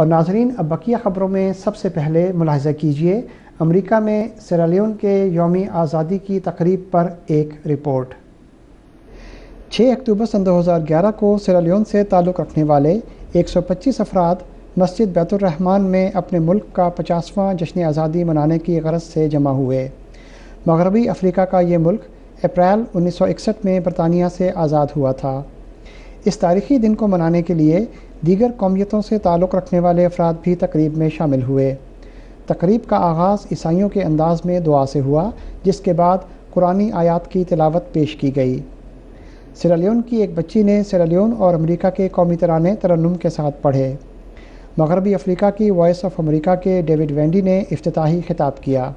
اور ناظرین، اب بقیہ خبروں میں سب سے پہلے ملاحظہ کیجیے امریکہ میں سیرالیون کے یوم آزادی کی تقریب پر ایک رپورٹ۔ 6 اکتوبر سن 2011 کو سیرالیون سے تعلق رکھنے والے 125 افراد مسجد بیت الرحمن میں اپنے ملک کا 50واں جشن آزادی منانے کی غرض سے جمع ہوئے۔ مغربی افریقہ کا یہ ملک اپریل 1961 میں برطانیہ سے آزاد ہوا تھا۔ اس تاریخی دن کو منانے کے لیے دیگر قومیتوں سے تعلق رکھنے والے افراد بھی تقریب میں شامل ہوئے۔ تقریب کا آغاز عیسائیوں کے انداز میں دعا سے ہوا، جس کے بعد قرآنی آیات کی تلاوت پیش کی گئی۔ سیرالیون کی ایک بچی نے سیرالیون اور امریکہ کے قومی ترانے ترنم کے ساتھ پڑھے۔ مغربی افریقہ کی وائس آف امریکہ کے ڈیوڈ وینڈی نے افتتاحی خطاب کیا۔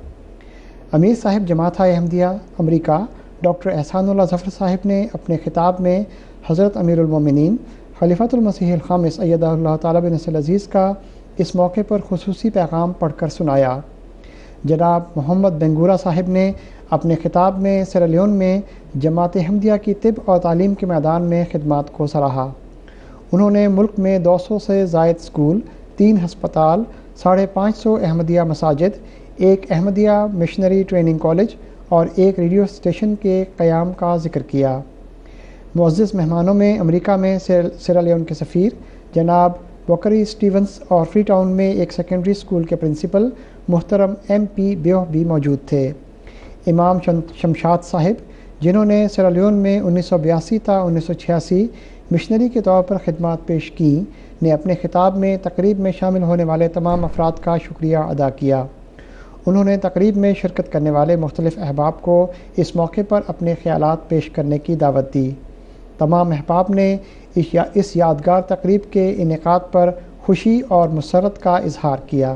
امیر صاحب جماعت احمدیہ امریکہ ڈاکٹر احسان اللہ ظفر صاحب نے اپنے خطاب میں حضرت امیر المومنین خلیفۃ المسیح الخامس ایدہ اللہ تعالیٰ بنصر العزیز کا اس موقع پر خصوصی پیغام پڑھ کر سنایا۔ جناب محمد بنگورا صاحب نے اپنے خطاب میں سیرالیون میں جماعت احمدیہ کی طب اور تعلیم کے میدان میں خدمات کو سراہا۔ انہوں نے ملک میں 200 سے زائد اسکول، 3 ہسپتال، 550 احمدیہ مساجد، ایک احمدیہ مشنری ٹریننگ کالج اور ایک ریڈیو اسٹیشن کے قیام کا ذکر کیا۔ معزز مہمانوں میں امریکہ میں سیرالیون کے سفیر جناب وکری اسٹیونز اور فری ٹاؤن میں ایک سیکنڈری اسکول کے پرنسپل محترم ایم پی بیوہ بھی موجود تھے۔ امام شمشاد صاحب، جنہوں نے سیرالیون میں 1982 تا 1986 مشنری کے طور پر خدمات پیش کیں، نے اپنے خطاب میں تقریب میں شامل ہونے والے تمام افراد کا شکریہ ادا کیا۔ انہوں نے تقریب میں شرکت کرنے والے مختلف احباب کو اس موقع پر اپنے خیالات پیش کرنے کی دعوت دی۔ تمام احباب نے اس یادگار تقریب کے انعقاد پر خوشی اور مسرت کا اظہار کیا۔